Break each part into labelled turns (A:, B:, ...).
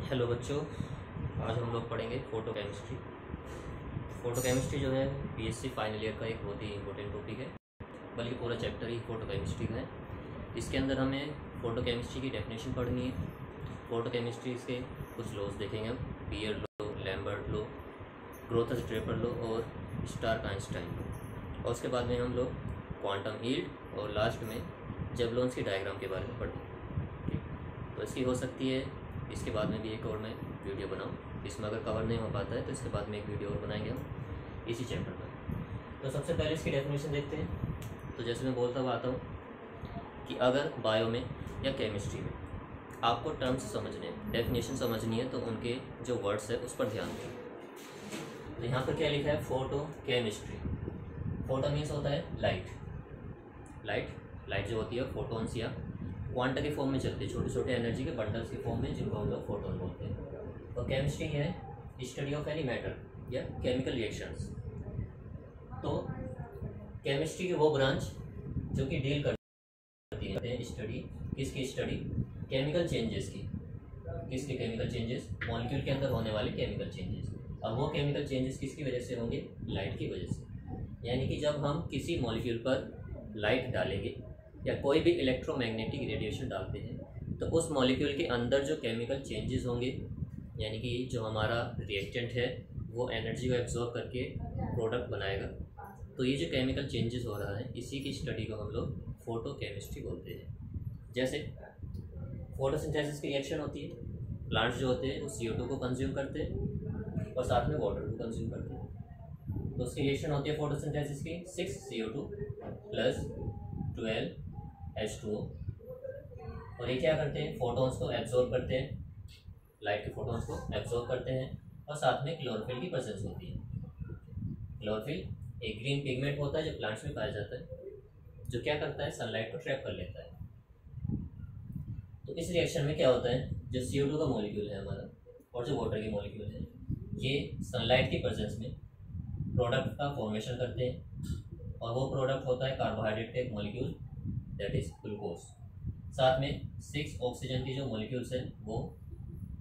A: Hello बच्चों, आज हम लोग पढ़ेंगे फोटो केमिस्ट्री। फोटो केमिस्ट्री जो है बीएससी फाइनल ईयर का एक बहुत ही इंपॉर्टेंट टॉपिक है, बल्कि पूरा चैप्टर ही फोटो केमिस्ट्री का है। इसके अंदर हमें फोटो केमिस्ट्री की डेफिनेशन पढ़नी है। फोटो केमिस्ट्री के कुछ लॉज देखेंगे हम, Beer law, Lambert law, Grotthuss Draper law और स्टार्क-आइंस्टाइन लॉ। और उसके बाद में हम लोग क्वांटम यील्ड और लास्ट में जेवलॉन्स की डायग्राम के बारे में पढ़ेंगे। ठीक, तो इसकी हो सकती है इसके बाद में भी एक और मैं वीडियो बनाऊं। इसमें अगर कवर नहीं हो पाता है तो इसके बाद में एक वीडियो और बनाएंगे हम इसी चैप्टर पर। तो सबसे पहले इसकी डेफिनेशन देखते हैं। तो जैसे मैं बोलता हुआ आता हूँ कि अगर बायो में या केमिस्ट्री में आपको टर्म्स समझने हैं, डेफिनेशन समझनी है, तो उनके जो वर्ड्स है उस पर ध्यान दें। तो यहाँ पर क्या लिखा है? Photo chemistry. फोटो मीन्स होता है लाइट। लाइट जो होती है फोटोन्स या क्वांटा के फॉर्म में चलती है, छोटे छोटे एनर्जी के बंडल्स के फॉर्म में, जिनको हम लोग फोटोन बोलते हैं। और केमिस्ट्री है स्टडी ऑफ एनी मैटर या केमिकल रिएक्शंस। तो केमिस्ट्री की वो ब्रांच जो कि डील करती है स्टडी, किसकी स्टडी? केमिकल चेंजेस की। किसके केमिकल चेंजेस? मॉलिक्यूल के अंदर होने वाले केमिकल चेंजेस। अब वो केमिकल चेंजेस किसकी वजह से होंगे? लाइट की वजह से। यानी कि जब हम किसी मॉलिक्यूल पर लाइट डालेंगे या कोई भी इलेक्ट्रोमैग्नेटिक रेडिएशन डालते हैं, तो उस मॉलिक्यूल के अंदर जो केमिकल चेंजेस होंगे, यानी कि जो हमारा रिएक्टेंट है वो एनर्जी को एब्जॉर्ब करके प्रोडक्ट बनाएगा। तो ये जो केमिकल चेंजेस हो रहा है, इसी की स्टडी को हम लोग फोटो केमिस्ट्री बोलते हैं। जैसे फोटोसिंथेसिस की रिएक्शन होती है, प्लांट्स जो होते हैं वो CO2 को कंज्यूम करते हैं और साथ में वाटर को कंज्यूम करते हैं। तो उसकी रिएक्शन होती है फोटोसिंथेसिस की 6CO2 प्लस 12H2O। और ये क्या करते हैं? फोटोन्स को एब्जॉर्ब करते हैं, लाइट के फोटोन्स को एब्जॉर्ब करते हैं, और साथ में क्लोरोफिल की प्रेजेंस होती है। क्लोरोफिल एक ग्रीन पिगमेंट होता है जो प्लांट्स में पाया जाता है, जो क्या करता है? सनलाइट को ट्रैप कर लेता है। तो इस रिएक्शन में क्या होता है? जो CO2 का मॉलिक्यूल है हमारा और जो वाटर की मॉलिक्यूल है, ये सनलाइट की प्रेजेंस में प्रोडक्ट का फॉर्मेशन करते हैं, और वो प्रोडक्ट होता है कार्बोहाइड्रेट का एक मॉलिक्यूल, दैट इज ग्लूकोज। साथ में 6 ऑक्सीजन की जो मॉलिक्यूल्स हैं वो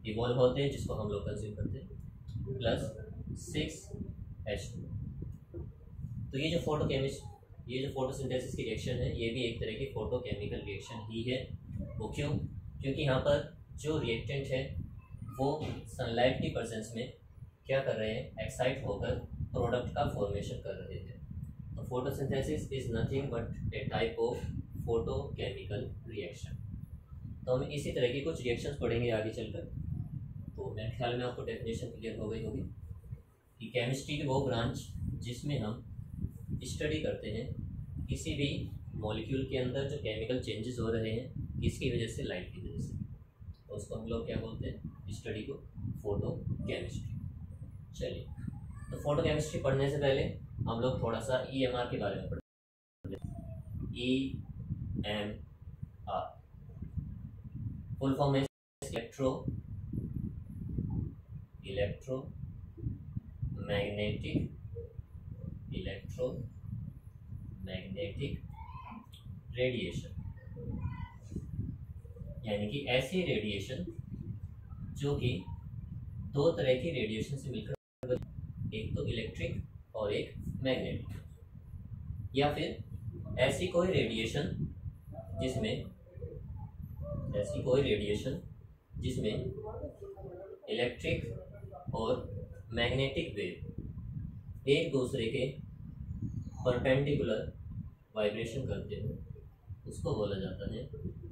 A: इवॉल्व होते हैं, जिसको हम लोग कंज्यूम करते हैं, प्लस 6H2। तो ये जो फोटोसिंथेसिस की रिएक्शन है, ये भी एक तरह की फोटोकेमिकल रिएक्शन ही है। वो क्यों? क्योंकि यहाँ पर जो रिएक्टेंट है वो सनलाइट की प्रेजेंस में क्या कर रहे हैं? एक्साइट होकर प्रोडक्ट का फॉर्मेशन कर रहे थे। तो photosynthesis is nothing but A type of photochemical reaction. तो हम इसी तरह की कुछ रिएक्शंस पढ़ेंगे आगे चलकर। तो मेरे ख्याल में आपको डेफिनेशन क्लियर हो गई होगी कि केमिस्ट्री की वो ब्रांच जिसमें हम स्टडी करते हैं किसी भी मॉलिक्यूल के अंदर जो केमिकल चेंजेस हो रहे हैं, किसकी वजह से? लाइट की वजह से। तो उसको हम लोग क्या बोलते हैं? स्टडी को फोटो केमिस्ट्री। चलिए, तो फोटो केमिस्ट्री पढ़ने से पहले हम लोग थोड़ा सा EMR के बारे में पढ़ते हैं। EMR फुल फॉर्म है इलेक्ट्रोमैग्नेटिक रेडिएशन। यानी कि ऐसी रेडिएशन जो कि दो तरह की रेडिएशन से मिलकर, एक तो इलेक्ट्रिक और एक मैग्नेटिक। या फिर ऐसी कोई रेडिएशन जिसमें इलेक्ट्रिक और मैग्नेटिक वेव एक दूसरे के परपेंडिकुलर वाइब्रेशन करते हो, उसको बोला जाता है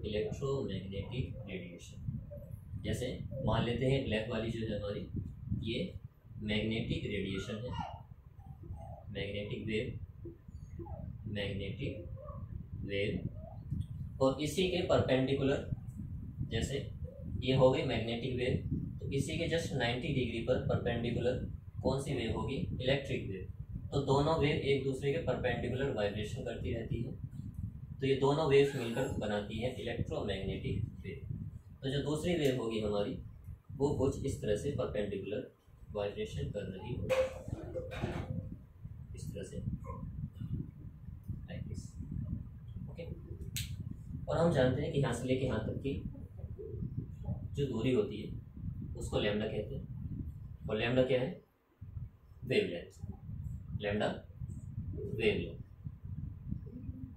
A: इलेक्ट्रोमैग्नेटिक रेडिएशन। जैसे मान लेते हैं ब्लैक वाली जो है हमारी, ये मैग्नेटिक रेडिएशन है, मैग्नेटिक वेव, और इसी के परपेंडिकुलर, जैसे ये हो गई मैग्नेटिक वेव, तो इसी के जस्ट 90 डिग्री पर परपेंडिकुलर कौन सी वेव होगी? Electric wave. तो दोनों वेव एक दूसरे के परपेंडिकुलर वाइब्रेशन करती रहती है, तो ये दोनों वेव्स मिलकर बनाती है इलेक्ट्रोमैग्नेटिक वेव। तो जो दूसरी वेव होगी हमारी, वो कुछ इस तरह से परपेंडिकुलर वाइब्रेशन कर रही होगी, इस तरह से, लाइक दिस। ओके, और हम जानते हैं कि यहाँ से लेके यहाँ तक की जो दूरी होती है उसको लैम्डा कहते हैं। और लैम्डा क्या है? वेवलेंथ। Lambda wavelength.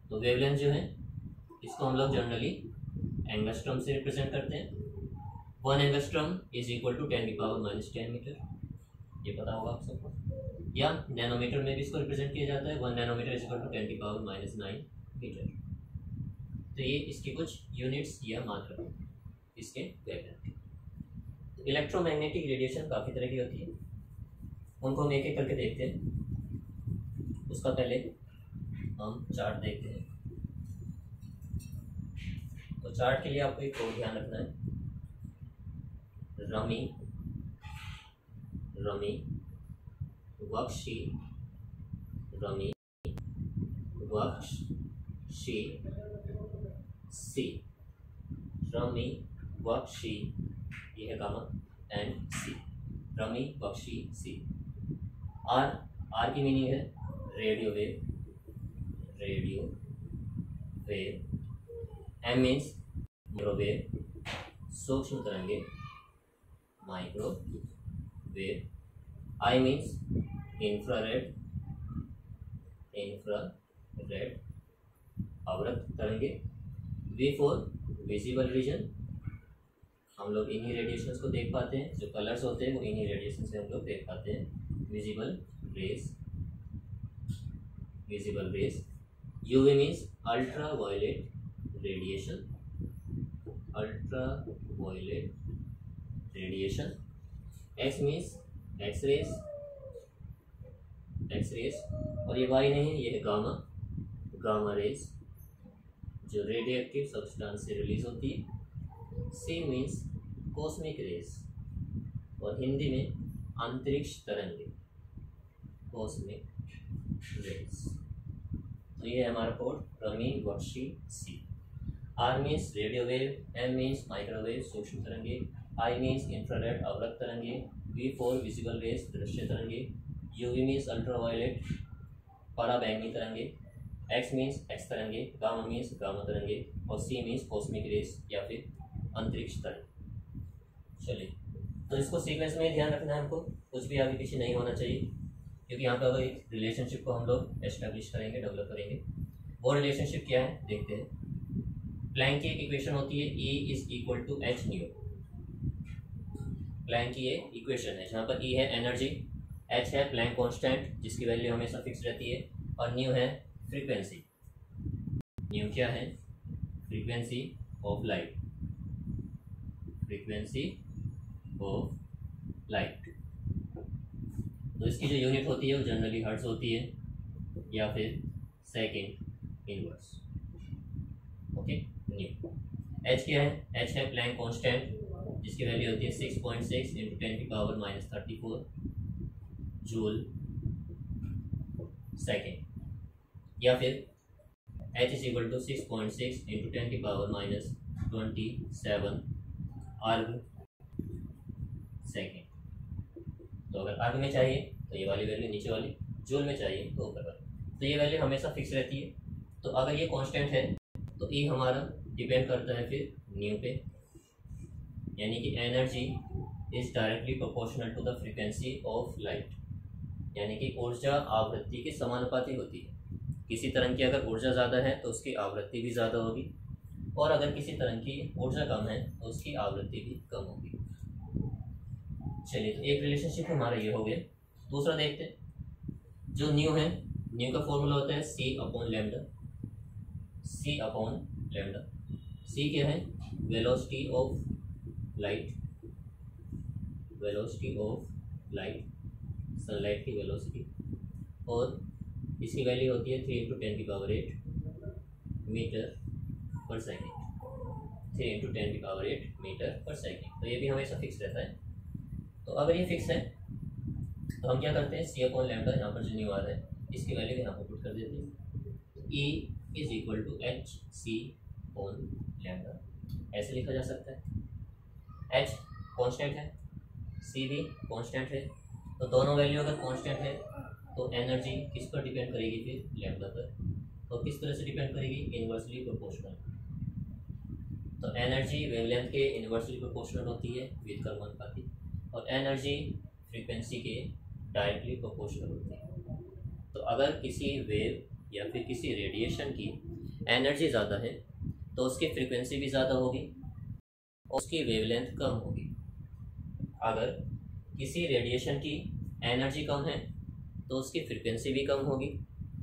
A: तो वेवलेंथ जो है इसको हम लोग जनरली एंगस्ट्रम से रिप्रेजेंट करते हैं। 1 angstrom is equal to 10⁻⁻10 metre, ये पता होगा आप सबको। या नैनोमीटर में भी इसको रिप्रेजेंट किया जाता है, 1 nanometre is equal to 10⁻⁹ metre. तो ये इसकी कुछ यूनिट्स या मात्रा इसके वेवलेंथ। तो इलेक्ट्रोमैग्नेटिक रेडिएशन काफ़ी तरह की होती है, उनको हम एक एक करके देखते हैं। उसका पहले हम चार्ट देखते हैं। तो चार्ट के लिए आपको एक और ध्यान रखना है, रमी वक्षी, रमी वक्षी सी, रमी वक्षी, ये है गामा, एंड सी, रमी वक्षी सी। आर की मीनिंग है radio wave. M means microwave, सूक्ष्म तरंगे, माइक्रोवेव। आई मीन्स इंफ्रारेड, अवरक्त तरंगे। वी फॉर विजिबल रीजन, हम लोग इन्हीं रेडिएशंस को देख पाते हैं, जो कलर्स होते हैं वो इन्हीं रेडिएशन से हम लोग देख पाते हैं। Visible rays. UV means ultra violet radiation. X means X rays. और ये वाई नहीं है, ये है गामा रेज, जो रेडियो एक्टिव सब्सटेंस से रिलीज होती है। सी मीन्स कॉस्मिक रेज, और हिंदी में अंतरिक्ष तरंगे, कॉस्मिक रेज। तो ये है हमारा कोड, रमी वक्षी सी। R means radio wave, M means microwave सूक्ष्म तरंगे, आई मीन्स इंफ्रारेड अवरक्त तरंगे, वी फॉर विजिबल रेज दृश्य तरंगे, यूवी मीन्स अल्ट्रावायलेट पराबैंगनी तरंगे, एक्स मीन्स एक्स तरंगे, गामा मीन्स गामा तरंगे, और सी मीन्स कॉस्मिक रेज या फिर अंतरिक्ष तरंग। चलिए, तो इसको सीक्वेंस में ध्यान रखना है हमको, कुछ भी आगे पीछे नहीं होना चाहिए, क्योंकि यहाँ पर एक रिलेशनशिप को हम लोग एस्टेब्लिश करेंगे, डेवलप करेंगे। वो रिलेशनशिप क्या है देखते हैं। प्लैंक की एक इक्वेशन होती है, E is equal to H nu. Planck की एक इक्वेशन है जहाँ पर E है एनर्जी, H है प्लैंक कांस्टेंट जिसकी वैल्यू हमेशा फिक्स रहती है, और न्यू है फ्रीक्वेंसी। न्यू क्या है? फ्रीक्वेंसी ऑफ लाइट, तो इसकी जो यूनिट होती है वो जनरली हर्ट्ज होती है या फिर second inverse. Okay, new. H क्या है? H है प्लैंक कांस्टेंट जिसकी वैल्यू होती है 6.6 इंटू 10⁻34 जूल सेकेंड, या फिर H is equal to 6.6 into 10⁻27 erg second. तो अगर अर्ग में चाहिए तो ये वाली वैल्यू नीचे वाली, जूल में चाहिए तो ऊपर वाली, तो ये वैल्यू हमेशा फिक्स रहती है। तो अगर ये कांस्टेंट है तो E हमारा डिपेंड करता है फिर न्यू पे, यानी कि energy is directly proportional to the frequency of light, यानी कि ऊर्जा आवृत्ति के समानुपाती होती है। किसी तरंग की अगर ऊर्जा ज़्यादा है तो उसकी आवृत्ति भी ज़्यादा होगी, और अगर किसी तरंग की ऊर्जा कम है तो उसकी आवृत्ति भी कम होगी। चलिए, तो एक रिलेशनशिप हमारा ये हो गया। दूसरा देखते हैं, जो न्यू है, न्यू का फॉर्मूला होता है C अपॉन लैम्डा। C क्या है? वेलोसिटी ऑफ लाइट, सनलाइट की वेलोसिटी, और इसकी वैल्यू होती है 3 इंटू 10⁸ मीटर पर सेकेंड। 3 इंटू 10⁸ मीटर पर सेकेंड। तो ये भी हमेशा फिक्स रहता है। तो अगर ये फिक्स है तो हम क्या करते हैं, C अपॉन लैम्डा, यहाँ पर जो न्यू आ रहा है इसकी वैल्यू यहाँ पर पुट कर देते हैं। E is equal to H C upon lambda, ऐसे लिखा जा सकता है। H कांस्टेंट है, C भी कांस्टेंट है, तो दोनों वैल्यू अगर कांस्टेंट है तो एनर्जी किस पर डिपेंड करेगी? फिर लैम्डा पर। तो किस तरह से डिपेंड करेगी? Inversely proportional. तो एनर्जी वेवलेंथ के इन्वर्सली प्रोपोर्शनल होती है विद कर्मानुपाती। और एनर्जी फ्रीक्वेंसी के डायरेक्टली प्रोपोर्शनल होती है। तो अगर किसी वेव या फिर किसी रेडिएशन की एनर्जी ज़्यादा है तो उसकी फ्रीक्वेंसी भी ज़्यादा होगी और उसकी वेवलेंथ कम होगी। अगर किसी रेडिएशन की एनर्जी कम है तो उसकी फ्रीक्वेंसी भी कम होगी,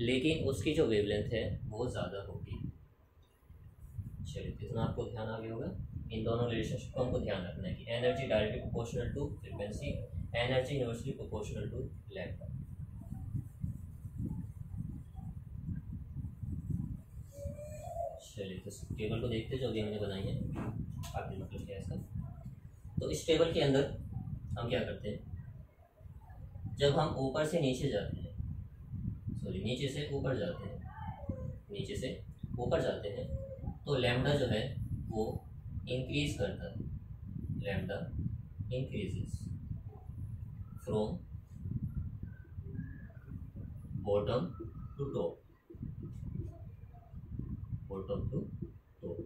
A: लेकिन उसकी जो वेवलेंथ है वो ज़्यादा होगी। चलिए, इतना आपको ध्यान आ गया होगा। इन दोनों रिलेशनशिप को हमको ध्यान रखना है कि energy directly proportional to frequency, energy inversely proportional to lambda. चलिए, तो टेबल को देखते हैं जो अभी हमने बनाई है। आखिर मतलब क्या है इसका। तो इस टेबल के अंदर हम क्या करते हैं, जब हम ऊपर से नीचे जाते हैं, नीचे से ऊपर जाते हैं, नीचे से ऊपर जाते हैं, तो लैम्डा जो है वो इंक्रीज करता है। Lambda increases from bottom to top, bottom to top.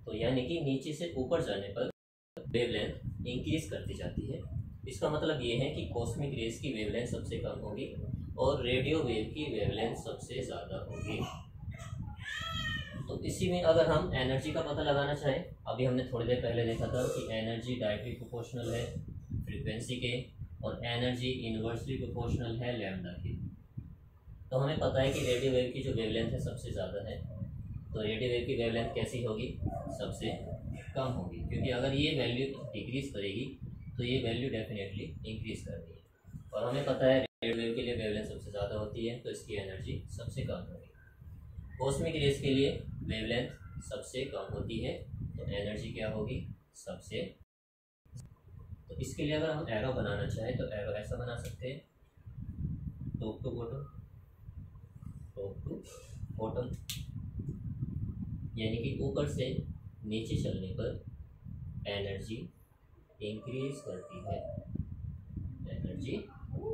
A: तो यानी कि नीचे से ऊपर जाने पर वेवलेंथ इंक्रीज करती जाती है। इसका मतलब ये है कि कॉस्मिक रेज की वेवलेंथ सबसे कम होगी और रेडियो वेव की वेवलेंथ सबसे ज़्यादा होगी। तो इसी में अगर हम एनर्जी का पता लगाना चाहें, अभी हमने थोड़ी देर पहले देखा था कि एनर्जी डायरेक्टली प्रोपोर्शनल है फ्रीक्वेंसी के और एनर्जी इनवर्सली प्रोपोर्शनल है लैम्डा की। तो हमें पता है कि रेडियो वेव की जो वेवलेंथ है सबसे ज़्यादा है, तो रेडियो वेव की वेवलेंथ कैसी होगी, सबसे कम होगी, क्योंकि अगर ये वैल्यू डिक्रीज करेगी तो ये वैल्यू डेफिनेटली इंक्रीज करनी है। और हमें पता है रेडियो वेव के लिए वेवलेंथ सबसे ज़्यादा होती है, तो इसकी एनर्जी सबसे कम होगी। कॉस्मिक रेज के लिए वेवलेंथ सबसे कम होती है, तो एनर्जी क्या होगी, सबसे। तो इसके लिए अगर हम एरो बनाना चाहें तो एरो ऐसा बना सकते हैं, top to bottom, top to bottom, यानी कि ऊपर से नीचे चलने पर एनर्जी इंक्रीज करती है, एनर्जी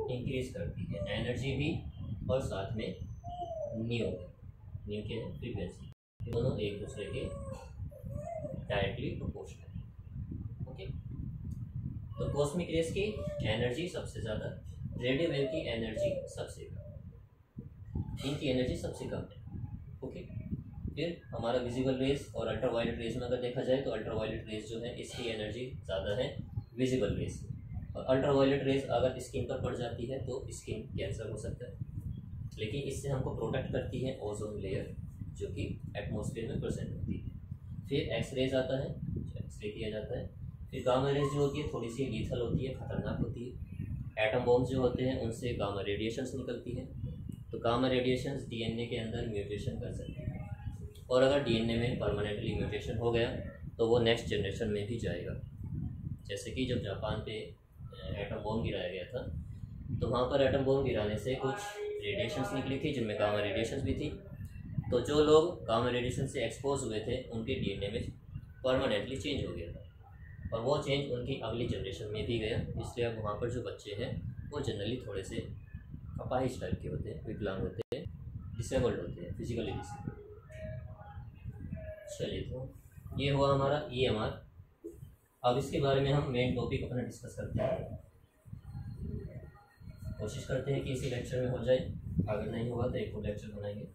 A: इंक्रीज करती है, एनर्जी भी और साथ में न्यू के फ्रीक्वेंसी, दोनों एक दूसरे के डायरेक्टली प्रोपोर्शनल है। ओके, तो कॉस्मिक रेज की एनर्जी सबसे ज़्यादा, रेडियो वेव की एनर्जी सबसे कम, इनकी एनर्जी सबसे कम है। ओके, फिर हमारा विजिबल रेज और अल्ट्रावायलेट रेज में अगर देखा जाए तो अल्ट्रावायलेट रेज जो है इसकी एनर्जी ज़्यादा है विजिबल रेज से, और अल्ट्रावायलेट रेज अगर स्किन पर पड़ जाती है तो स्किन कैंसर हो सकता है, लेकिन इससे हमको प्रोटेक्ट करती है ओजोन लेयर जो कि एटमॉस्फेयर में प्रेजेंट होती है। फिर एक्सरेज आता है, एक्सरे किया जाता है। फिर गामा रेज जो होती है थोड़ी सी लीथल होती है, खतरनाक होती है। एटम बॉम्ब जो होते हैं उनसे गामा रेडिएशंस निकलती है, तो गामा रेडिएशंस डीएनए के अंदर म्यूटेशन कर सकती है, और अगर डीएनए में परमानेंटली म्यूटेशन हो गया तो वो नेक्स्ट जनरेशन में भी जाएगा। जैसे कि जब जापान पे एटम बॉम्ब गिराया गया था तो वहाँ पर एटम बॉम्ब गिराने से कुछ रेडिएशंस निकली थी जिनमें गामा रेडिएशंस भी थी, तो जो लोग गामा रेडिएशन से एक्सपोज हुए थे उनके डीएनए में परमानेंटली चेंज हो गया था, और वो चेंज उनकी अगली जनरेशन में भी गया। इसलिए अब वहाँ पर जो बच्चे हैं वो जनरली थोड़े से अपाहिज टाइप के होते हैं, विकलांग होते हैं, डिसेबल्ड होते हैं, फिजिकली डिसेबल्ड। चलिए, तो ये हुआ हमारा EMR। अब इसके बारे में हम मेन टॉपिक अपना डिस्कस करते हैं, कोशिश करते हैं कि इसी लेक्चर में हो जाए, अगर नहीं होगा तो एक और लेक्चर बनाएंगे।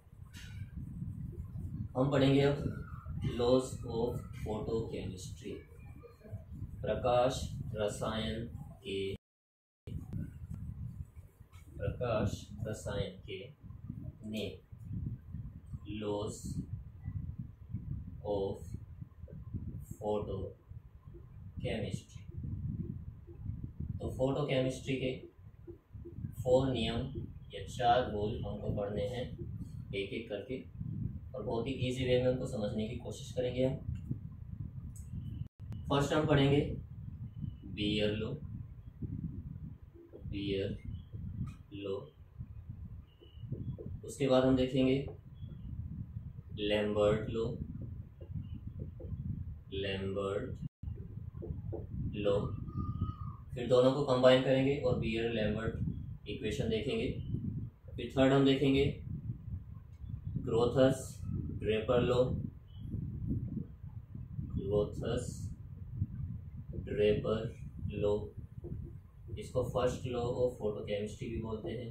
A: हम पढ़ेंगे अब लॉज ऑफ फोटोकेमिस्ट्री, प्रकाश रसायन के नेम, लॉज ऑफ फोटोकेमिस्ट्री। तो फोटोकेमिस्ट्री के 4 नियम या 4 रूल हमको पढ़ने हैं एक एक करके, और बहुत ही इजी वे में उनको समझने की कोशिश करेंगे हम। फर्स्ट हम पढ़ेंगे बीयर लॉ, उसके बाद हम देखेंगे लैम्बर्ट लॉ, फिर दोनों को कंबाइन करेंगे और बीयर लैम्बर्ट इक्वेशन देखेंगे। फिर थर्ड हम देखेंगे Grotthuss Draper law, Draper law, इसको फर्स्ट लॉ ऑफ फोटोकेमिस्ट्री भी बोलते हैं,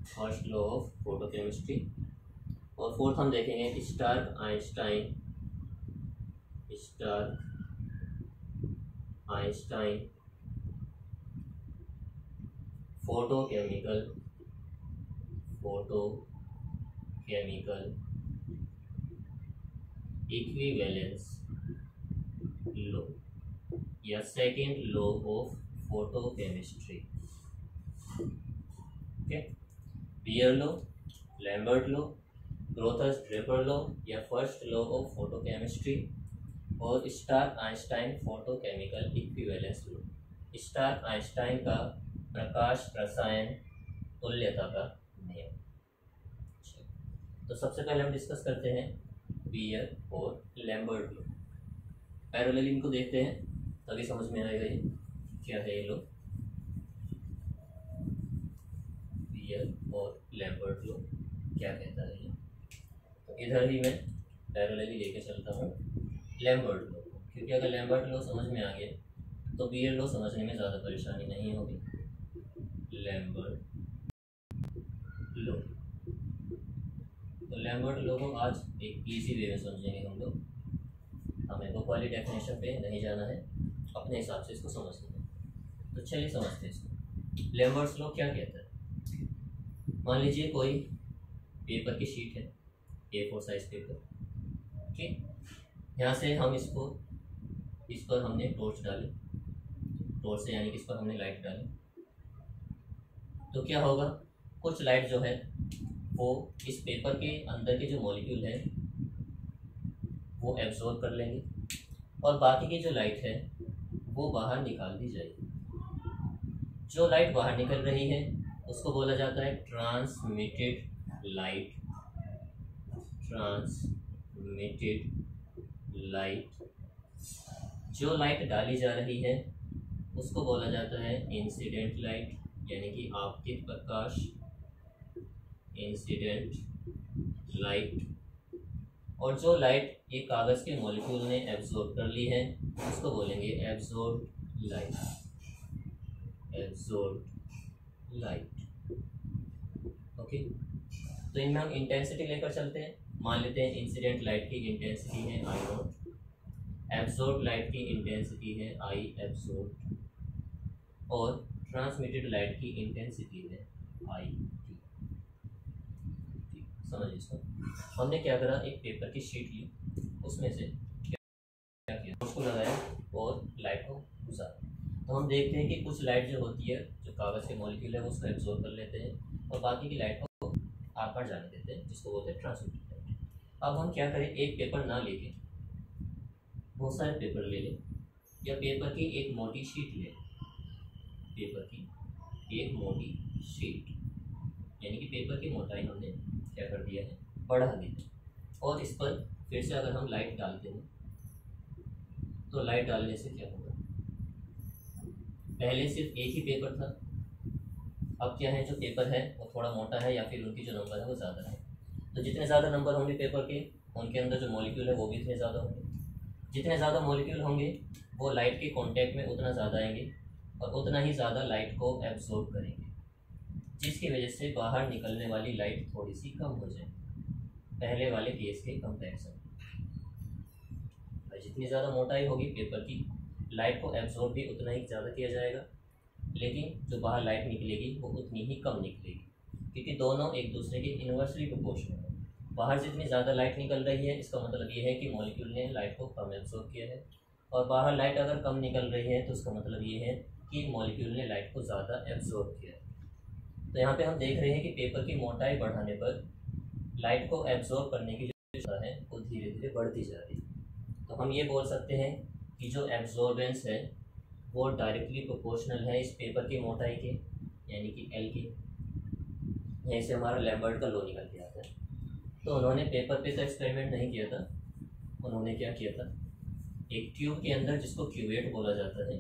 A: फर्स्ट लॉ ऑफ फोटोकेमिस्ट्री। और फोर्थ हम देखेंगे Stark Einstein, Stark Einstein photochemical equivalence law या second law of photochemistry. Okay, Beer law, Lambert law, Grotthuss Draper law या first law of photochemistry, और Stark Einstein photochemical equivalence law. Stark Einstein का प्रकाश रसायन तुल्यता का नियम। तो सबसे पहले हम डिस्कस करते हैं बियर और लैम्बर्ट लॉ। पैरेलली को देखते हैं तभी समझ में आएगा ये क्या है ये लॉ, बियर और लैम्बर्ट लॉ क्या कहता है ये। तो इधर ही मैं पैरेलली लेके चलता हूँ लैम्बर्ट लॉ, क्योंकि अगर लैम्बर्ट लॉ समझ में आ गया तो बियर लॉ समझने में ज़्यादा परेशानी नहीं होगी। लैम्बर्ट लॉ, तो लैम्बर्ट लॉ को आज एक इजी वे में समझेंगे हम लोग, हमें बुक वाली डेफिनेशन पे नहीं जाना है, अपने हिसाब से इसको समझना है। तो चलिए समझते हैं इसको। लैम्बर्ट्स लॉ क्या कहता है, मान लीजिए कोई पेपर की शीट है, A4 साइज पेपर, ठीक। यहाँ से हम इसको, इस पर हमने टॉर्च डाली, टॉर्च से यानी कि इस पर हमने लाइट डाली, तो क्या होगा, कुछ लाइट जो है वो इस पेपर के अंदर के जो मॉलिक्यूल है वो एब्जॉर्ब कर लेंगे, और बाकी की जो लाइट है वो बाहर निकाल दी जाएगी। जो लाइट बाहर निकल रही है उसको बोला जाता है ट्रांसमिटेड लाइट, ट्रांसमिटेड लाइट। जो लाइट डाली जा रही है उसको बोला जाता है इंसिडेंट लाइट, यानी कि आपतित प्रकाश, इंसिडेंट लाइट। और जो लाइट ये कागज़ के मॉलिक्यूल ने एब्जॉर्ब कर ली है उसको बोलेंगे absorb light, absorb light. Okay, तो इनमें हम इंटेंसिटी लेकर चलते हैं। मान लेते हैं इंसिडेंट लाइट की इंटेंसिटी है I0, एब्जॉर्ब लाइट की इंटेंसिटी है I एब्जॉर्ब, और ट्रांसमिटेड लाइट की इंटेंसिटी है IT। समझ इसको। हमने क्या करा, एक पेपर की शीट ली, उसमें से क्या किया, उसको लगाया और लाइट को गुजारा। तो हम देखते हैं कि कुछ लाइट जो होती है, जो कागज़ के मॉलिक्यूल है, वो उसको एब्जॉर्ब कर लेते हैं और बाकी की लाइट को आर पार जाने देते हैं, जिसको बोलते हैं ट्रांसमिटेड लाइट। अब हम क्या करें, एक पेपर ना लेके बहुत सारे पेपर ले लें, या पेपर की एक मोटी शीट ले, पेपर की एक मोटी शीट, यानी कि पेपर की मोटाई हमने क्या कर दिया है, बढ़ा दी है। और इस पर फिर से अगर हम लाइट डालते हैं तो लाइट डालने से क्या होगा, पहले सिर्फ एक ही पेपर था, अब क्या है, जो पेपर है वो थोड़ा मोटा है या फिर उनकी जो नंबर है वो ज़्यादा है। तो जितने ज़्यादा नंबर होंगे पेपर के, उनके अंदर जो मॉलिक्यूल है वो भी इतने ज़्यादा होंगे। जितने ज़्यादा मॉलिक्यूल होंगे वो लाइट के कांटेक्ट में उतना ज़्यादा आएंगे और उतना ही ज़्यादा लाइट को एब्जॉर्ब करेंगे, जिसकी वजह से बाहर निकलने वाली लाइट थोड़ी सी कम हो जाए पहले वाले केस के कंपैरिजन। जितनी ज़्यादा मोटाई होगी पेपर की, लाइट को एब्जॉर्ब भी उतना ही ज़्यादा किया जाएगा, लेकिन जो बाहर लाइट निकलेगी वो उतनी ही कम निकलेगी, क्योंकि दोनों एक दूसरे के इन्वर्सली प्रोपोर्शनल है। बाहर जितनी ज़्यादा लाइट निकल रही है इसका मतलब ये है कि मॉलिक्यूल ने लाइट को कम एब्जॉर्ब किया है, और बाहर लाइट अगर कम निकल रही है तो उसका मतलब ये है कि मॉलिक्यूल ने लाइट को ज़्यादा एब्जॉर्ब किया है। तो यहाँ पे हम देख रहे हैं कि पेपर की मोटाई बढ़ाने पर लाइट को एब्जॉर्ब करने की जो क्षमता है वो धीरे धीरे बढ़ती जा रही है। तो हम ये बोल सकते हैं कि जो एब्जॉर्बेंस है वो डायरेक्टली प्रोपोर्शनल है इस पेपर की मोटाई के, यानी कि L के। यहीं से हमारा लैम्बर्ट का लॉ निकल के आता है। तो उन्होंने पेपर पे तो एक्सपेरिमेंट नहीं किया था, उन्होंने क्या किया था, एक ट्यूब के अंदर, जिसको क्यूवेट बोला जाता है,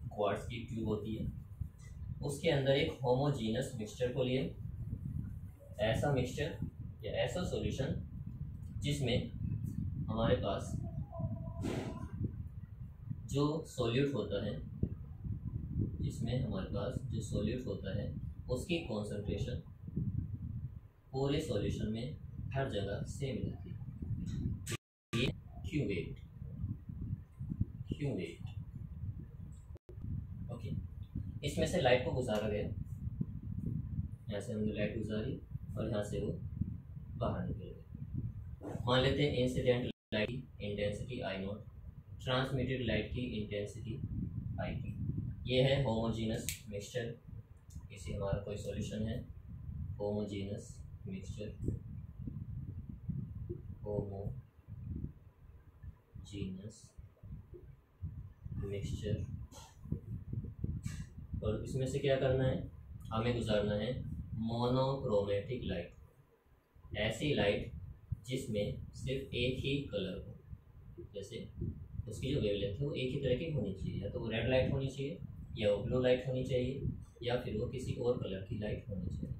A: क्वार्ट्ज की ट्यूब होती है, उसके अंदर एक होमोजीनस मिक्सचर को लिए, ऐसा मिक्सचर या ऐसा सॉल्यूशन जिसमें हमारे पास जो सॉल्यूट होता है, इसमें हमारे पास जो सॉल्यूट होता है उसकी कॉन्सेंट्रेशन पूरे सॉल्यूशन में हर जगह सेम रहती है। ये क्यूवेट ओके। इसमें से लाइट को गुजारा गया, यहाँ से हमने लाइट गुजारी और यहाँ से वो बाहर निकल गए। मान लेते हैं इंसिडेंट लाइट की intensity I not, transmitted light की इंटेंसिटी आई टी। ये है होमोजीनस मिक्सचर, इसी हमारा कोई सॉल्यूशन है, होमोजीनस मिक्सचर, मिक्सचर। और इसमें से क्या करना है, हमें गुजारना है मोनोक्रोमेटिक लाइट, ऐसी लाइट जिसमें सिर्फ एक ही कलर हो, जैसे उसकी जो वेवलेंथ है वो एक ही तरह की होनी चाहिए, या तो वो रेड लाइट होनी चाहिए, या वो ब्लू लाइट होनी चाहिए, या फिर वो किसी और कलर की लाइट होनी चाहिए।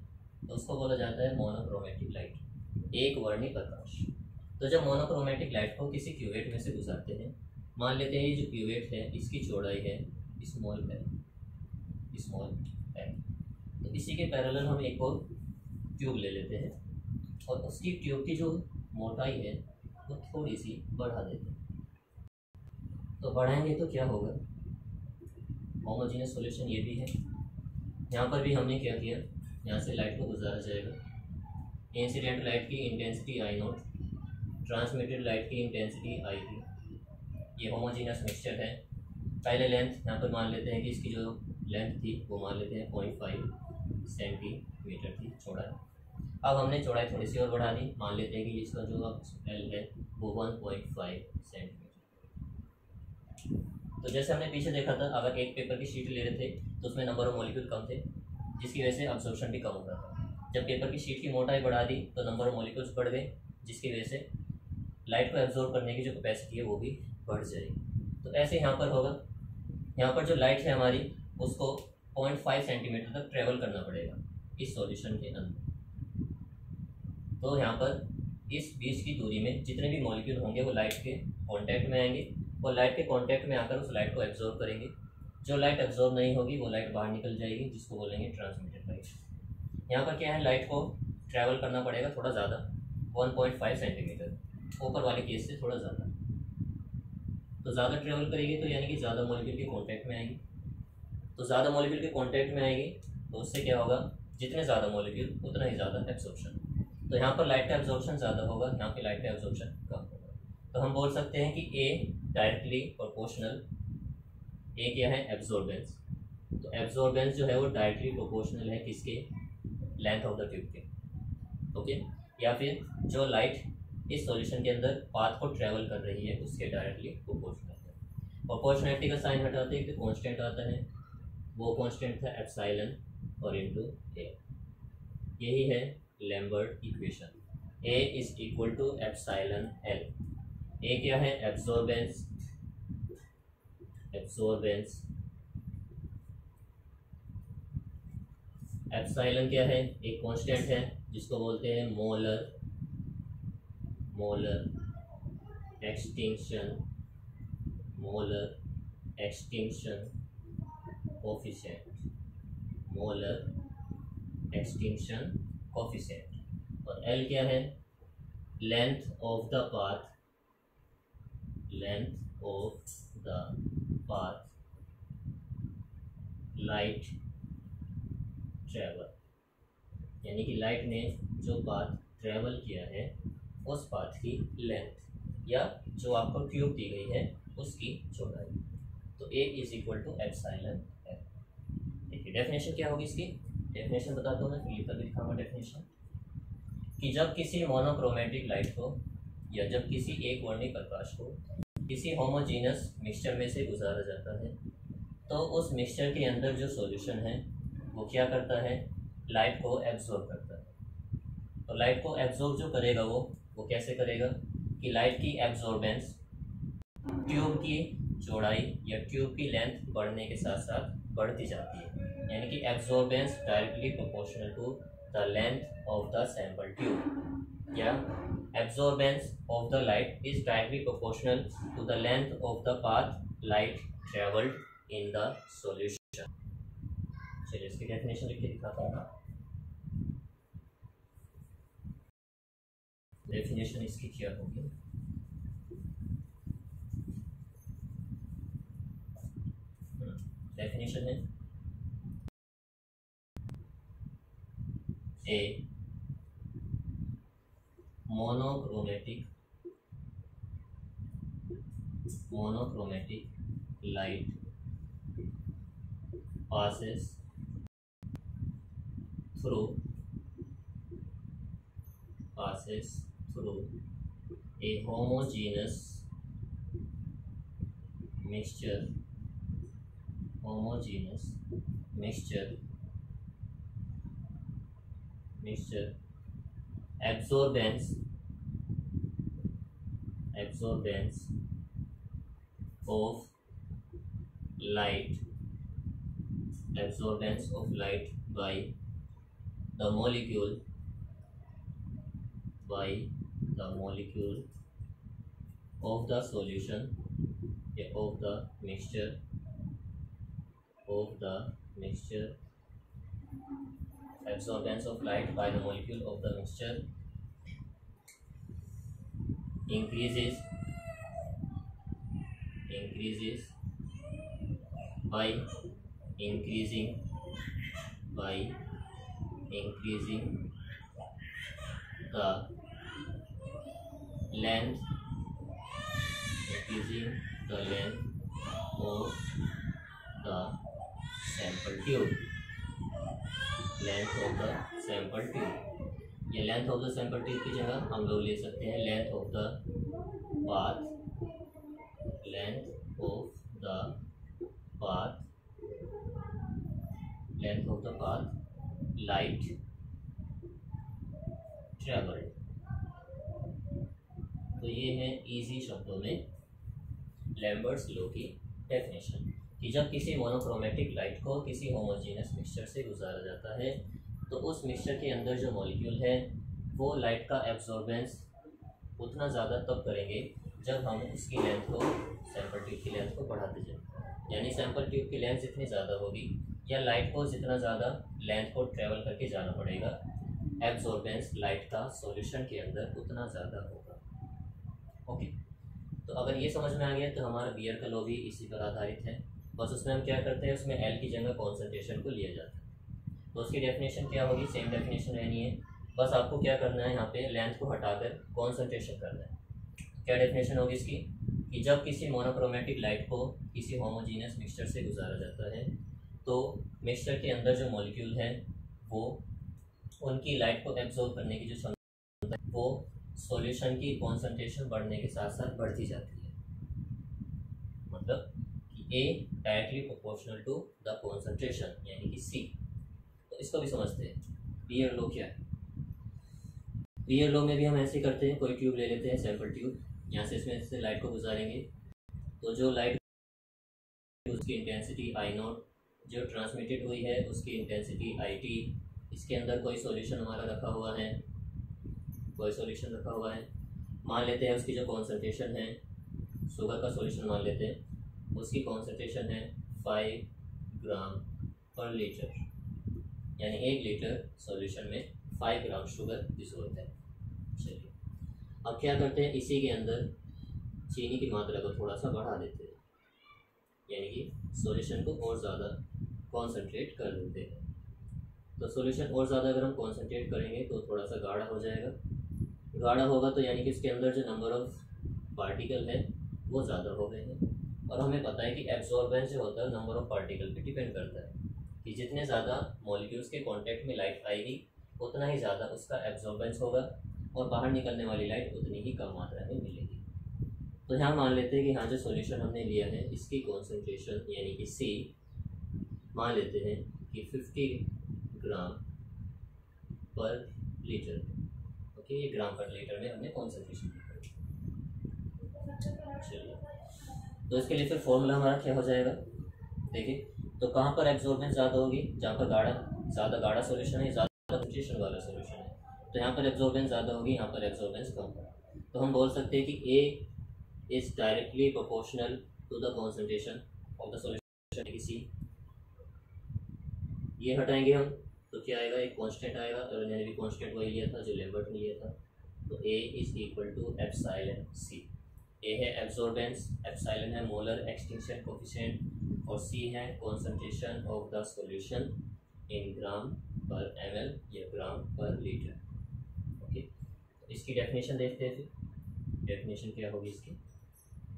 A: तो उसको बोला जाता है मोनोक्रोमेटिक लाइट, एक वर्णी प्रकाश। तो जब मोनोक्रोमेटिक लाइट को किसी क्यूवेट में से गुजारते हैं, मान लेते हैं ये जो क्यूवेट है इसकी चौड़ाई है स्मॉल है, तो इसी के पैरेलल हम एक और ट्यूब ले लेते हैं और उसकी ट्यूब की जो मोटाई है वो थोड़ी सी बढ़ा देते हैं। तो बढ़ाएंगे तो क्या होगा, होमोजेनियस सॉल्यूशन ये भी है। यहाँ पर भी हमने क्या किया, यहाँ से लाइट को गुजारा जाएगा, इंसिडेंट लाइट की intensity I not, transmitted light की इंटेंसिटी आई टी। ये होमोजेनियस मिक्सचर है। पहले लेंथ यहाँ पर मान लेते हैं कि इसकी जो लेंथ थी वो मान लेते हैं 0.5 सेंटीमीटर थी चौड़ाई। अब हमने चौड़ाई थोड़ी सी और बढ़ा दी, मान लेते हैं कि इसका जो अब एल है वो 1.5 सेंटीमीटर। तो जैसे हमने पीछे देखा था, अगर एक पेपर की शीट ले रहे थे तो उसमें नंबर ऑफ मॉलिक्यूल कम थे, जिसकी वजह से अब्जॉर्प्शन भी कम होता था। जब पेपर की शीट की मोटाई बढ़ा दी तो नंबर ऑफ मॉलिक्यूल्स बढ़ गए, जिसकी वजह से लाइट को एब्जॉर्ब करने की जो कैपेसिटी है वो भी बढ़ जाएगी। तो ऐसे यहाँ पर होगा, यहाँ पर जो लाइट है हमारी उसको 0.5 सेंटीमीटर तक ट्रेवल करना पड़ेगा इस सॉल्यूशन के अंदर। तो यहाँ पर इस बीच की दूरी में जितने भी मॉलिक्यूल होंगे वो लाइट के कांटेक्ट में आएंगे और लाइट के कांटेक्ट में आकर उस लाइट को एब्जॉर्ब करेंगे। जो लाइट एब्जॉर्ब नहीं होगी वो लाइट बाहर निकल जाएगी, जिसको बोलेंगे ट्रांसमिटेड लाइट। यहाँ पर क्या है, लाइट को ट्रैवल करना पड़ेगा थोड़ा ज़्यादा, 1.5 सेंटीमीटर, ऊपर वाले केस से थोड़ा ज़्यादा। तो ज़्यादा ट्रेवल करेगी तो यानी कि ज़्यादा मॉलिक्यूल के कांटेक्ट में आएगी। तो ज़्यादा मॉलिक्यूल के कांटेक्ट में आएगी तो उससे क्या होगा, जितने ज़्यादा मॉलिक्यूल उतना ही ज़्यादा एब्जॉर्प्शन। तो यहाँ पर लाइट का एब्जॉर्प्शन ज़्यादा होगा, यहाँ पे लाइट का एब्जॉर्प्शन कम होगा। तो हम बोल सकते हैं कि ए डायरेक्टली प्रोपोर्शनल, ए क्या है, एब्जॉर्बेंस। तो एब्जॉर्बेंस जो है वो डायरेक्टली प्रोपोर्शनल है किसके, लेंथ ऑफ द ट्यूब के। ओके, या फिर जो लाइट इस सॉल्यूशन के अंदर पाथ को ट्रेवल कर रही है उसके डायरेक्टली प्रोपोर्शनल है। प्रोपोर्शनलिटी का साइन हटाते हैं तो कांस्टेंट आता है, वो कांस्टेंट था एप्सिलॉन और इनटू ए। यही है Lambert equation, A is equal to epsilon L. A क्या है, एब्जॉर्बेंस, एप्सिलॉन क्या है, एक कांस्टेंट है जिसको बोलते हैं मोलर एक्सटिंक्शन कोफिशिएंट। और एल क्या है, length of the path light travel, यानी कि लाइट ने जो पाथ ट्रेवल किया है उस पाथ की लेंथ या जो आपको ट्यूब दी गई है उसकी चौड़ाई। तो A is equal to epsilon L. देखिए डेफिनेशन क्या होगी इसकी, डेफिनेशन बताता हूँ मैं, फिर लिखकर भी दिखाऊंगा डेफिनेशन। कि जब किसी मोनोक्रोमेटिक लाइट को या जब किसी एक वर्णी प्रकाश को किसी होमोजेनस मिक्सचर में से गुजारा जाता है तो उस मिक्सचर के अंदर जो सॉल्यूशन है वो क्या करता है, लाइट को एब्जॉर्ब करता है। तो लाइट को एब्जॉर्ब जो करेगा वो कैसे करेगा कि लाइट की एब्जॉर्बेंस ट्यूब की चौड़ाई या ट्यूब की लेंथ बढ़ने के साथ साथ बढ़ती जाती है, यानी कि absorbance directly proportional to the length of the sample tube, या absorbance of the light is directly proportional to the length of the path light travelled in the solution. चलिए इसकी डेफिनेशन लिख के दिखाता हूँ। डेफिनेशन इसकी क्या होगी, डेफिनेशन है ए monochromatic light passes through a homogeneous mixture absorbance of light by the molecule of the solution of the mixture absorbance of light by the molecule of the mixture increases by increasing the length of the sample tube। ये length of the sample tube की जगह हम लोग ले सकते हैं length of the path light travelled. तो ये है इजी शब्दों में लैम्बर्ट्स लॉ की डेफिनेशन कि जब किसी मोनोक्रोमेटिक लाइट को किसी होमोजेनियस मिक्सचर से गुजारा जाता है तो उस मिक्सचर के अंदर जो मॉलिक्यूल है वो लाइट का एब्जॉर्बेंस उतना ज़्यादा तब करेंगे जब हम उसकी लेंथ को सैंपल ट्यूब की लेंथ को बढ़ाते जाएं। यानी सैंपल ट्यूब की लेंथ जितनी ज़्यादा होगी या लाइट को जितना ज़्यादा लेंथ को ट्रेवल करके जाना पड़ेगा, एब्जॉर्बेंस लाइट का सॉल्यूशन के अंदर उतना ज़्यादा होगा। ओके, तो अगर ये समझ में आ गया तो हमारा बियर का लॉ भी इसी पर आधारित है। बस उसमें हम क्या करते हैं, उसमें एल की जगह कॉन्सेंट्रेशन को लिया जाता है। तो उसकी डेफिनेशन क्या होगी, सेम डेफिनेशन रहनी है। बस आपको क्या करना है, यहाँ पे लेंथ को हटाकर कॉन्सेंट्रेशन करना है। क्या डेफिनेशन होगी इसकी कि जब किसी मोनोक्रोमेटिक लाइट को किसी होमोजीनियस मिक्सचर से गुजारा जाता है तो मिक्सचर के अंदर जो मॉलिक्यूल हैं वो उनकी लाइट को एब्जॉर्ब करने की जो क्षमता है वो सॉल्यूशन की कॉन्सेंट्रेशन बढ़ने के साथ साथ बढ़ती जाती है। मतलब कि A directly proportional to the concentration यानी कि सी। तो इसको भी समझते हैं। बियर लॉ क्या है, बियर लॉ में भी हम ऐसे करते हैं, कोई ट्यूब ले लेते हैं, सैंपल ट्यूब, यहाँ से इसमें से लाइट को गुजारेंगे तो जो लाइट उसकी इंटेंसिटी आई नॉट, जो ट्रांसमिटेड हुई है उसकी इंटेंसिटी आई टी। इसके अंदर कोई सॉल्यूशन हमारा रखा हुआ है, मान लेते हैं उसकी जो कॉन्सेंट्रेशन है, शुगर का सॉल्यूशन मान लेते हैं, उसकी कॉन्सेंट्रेशन है 5 ग्राम पर लीटर, यानी 1 लीटर सॉल्यूशन में 5 ग्राम शुगर डिसॉल्व है। चलिए अब क्या करते हैं, इसी के अंदर चीनी की मात्रा को थोड़ा सा बढ़ा देते हैं, यानी कि सॉल्यूशन को और ज़्यादा कॉन्सेंट्रेट कर देते हैं। तो सॉल्यूशन और ज़्यादा अगर हम कॉन्सेंट्रेट करेंगे तो थोड़ा सा गाढ़ा हो जाएगा, गाढ़ा होगा तो यानी कि इसके अंदर जो नंबर ऑफ पार्टिकल है वो ज़्यादा हो गए हैं। और हमें पता है कि एब्जॉर्बेंस जो होता है नंबर ऑफ पार्टिकल पे डिपेंड करता है कि जितने ज़्यादा मॉलिक्यूल्स के कांटेक्ट में लाइट आएगी उतना ही ज़्यादा उसका एब्जॉर्बेंस होगा और बाहर निकलने वाली लाइट उतनी ही कम मात्रा में मिलेगी। तो यहाँ मान लेते हैं कि हाँ जो सॉल्यूशन हमने लिया है इसकी कॉन्सेंट्रेशन यानी कि सी मान लेते हैं कि 50 ग्राम पर लीटर। ओके, ये ग्राम पर लीटर में हमने कॉन्सेंट्रेशन लिया। चलिए तो इसके लिए फिर फॉर्मूला हमारा क्या हो जाएगा, देखिए तो कहाँ पर एब्जॉर्बेंस ज़्यादा होगी, जहाँ पर ज़्यादा गाढ़ा सॉल्यूशन है, ज़्यादा कॉन्सेंट्रेशन वाला सॉल्यूशन है, तो यहाँ पर एब्जॉर्बेंस ज़्यादा होगी, यहाँ पर एब्जॉर्बेंस कम होगा। तो हम बोल सकते हैं कि A is directly proportional to the concentration of the solution C, ये हटाएंगे हम तो क्या आएगा, एक कांस्टेंट आएगा, और मैंने भी कांस्टेंट वही लिया था जो लैम्बर्ट ने लिया था। तो A is equal to epsilon C। A है एब्जॉर्बेंस, एप्सिलॉन है मोलर एक्सटिंक्शन कोफिशिएंट, और C है concentration of the solution in gram per ml या ग्राम पर लीटर। ओके, तो इसकी डेफिनेशन देखते हैं। फिर डेफिनेशन क्या होगी इसकी,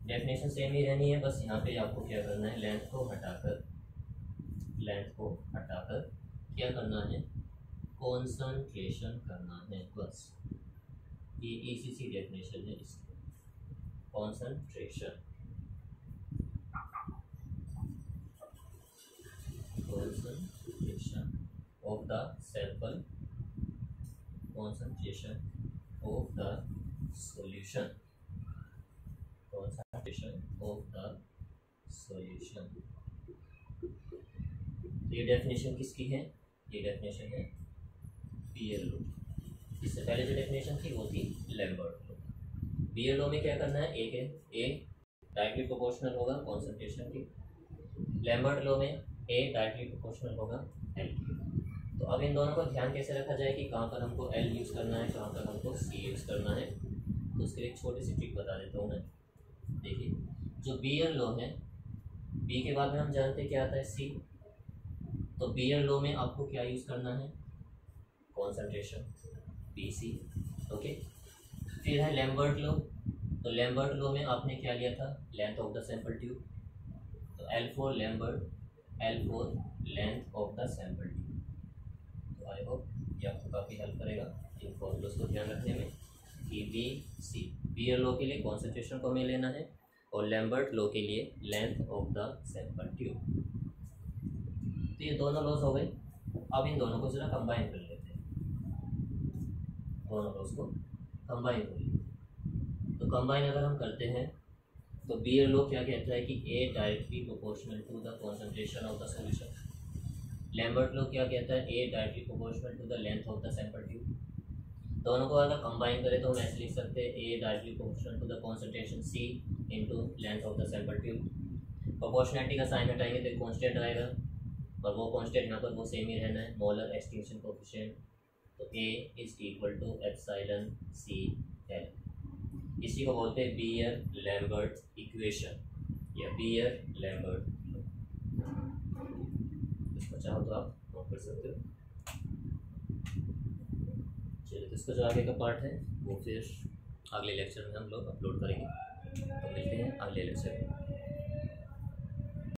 A: डेफिनेशन सेम ही रहनी है, बस यहाँ पे आपको क्या करना है, लेंथ को हटाकर क्या करना है, कॉन्संट्रेशन करना है, बस ये इसी सी डेफिनेशन है इसकी। Concentration of the sample, concentration of the solution, concentration of the solution. ये डेफिनेशन किसकी है, ये डेफिनेशन है बीयर लॉ। इससे पहले जो डेफिनेशन थी वो थी लैम्बर्ट लॉ। बीयर लॉ में क्या करना है, ए डायरेक्टली प्रोपोर्शनल होगा कॉन्सेंट्रेशन की, लैम्बर्ट लॉ में ए डायरेक्टली प्रोपोर्शनल होगा एल की। तो अब इन दोनों का ध्यान कैसे रखा जाए कि कहाँ पर हमको एल यूज़ करना है, कहाँ पर हमको सी यूज़ करना है, तो उसके लिए एक छोटी सी ट्रिक बता देता हूँ मैं। देखिए, जो बीयर लॉ है, बी के बाद में हम जानते हैं क्या आता है, सी। तो बीयर लॉ में आपको क्या यूज़ करना है, कॉन्सेंट्रेशन, BC। ओके, फिर है लैम्बर्ट लॉ। तो लैम्बर्ट लॉ में आपने क्या लिया था, length of the sample tube. तो L for Lambert, L for length of the sample tube. तो आई होप ये आपको काफ़ी हेल्प करेगा इन फॉर्मूलोज को ध्यान रखने में कि BC, बीयर लॉ के लिए कॉन्सेंट्रेशन को हमें लेना है, और लैम्बर्ट लॉ के लिए length of the sample tube. तो ये दोनों लॉज हो गए। अब इन दोनों को जरा कंबाइन कर लेते हैं, दोनों लॉज को कंबाइन कर लेते हैं। तो कंबाइन अगर हम करते हैं तो बीयर लॉ क्या कहता है कि A directly proportional to the concentration of the solution. Lambert law क्या कहता है, A directly proportional to the length of the sample tube. दोनों को अगर कंबाइन करें तो हम ऐसे लिख सकते हैं, A directly proportional to the concentration C into length of the sample tube. Proportionality का साइन हटाएंगे तो एक कांस्टेंट आएगा, और वो कांस्टेंट यहाँ पर वो सेम ही रहना है, मोलर एक्सटिंक्शन कोफिशिएंट। तो A is equal to epsilon CL। इसी को बोलते हैं बीयर लैम्बर्ट इक्वेशन या बीयर लैम्बर्ट। इसको चाहो तो आप नोट कर सकते हो। चलिए, तो इसका जो आगे का पार्ट है वो फिर अगले लेक्चर में हम लोग अपलोड करेंगे। तो मिलते हैं अगले लेक्चर में।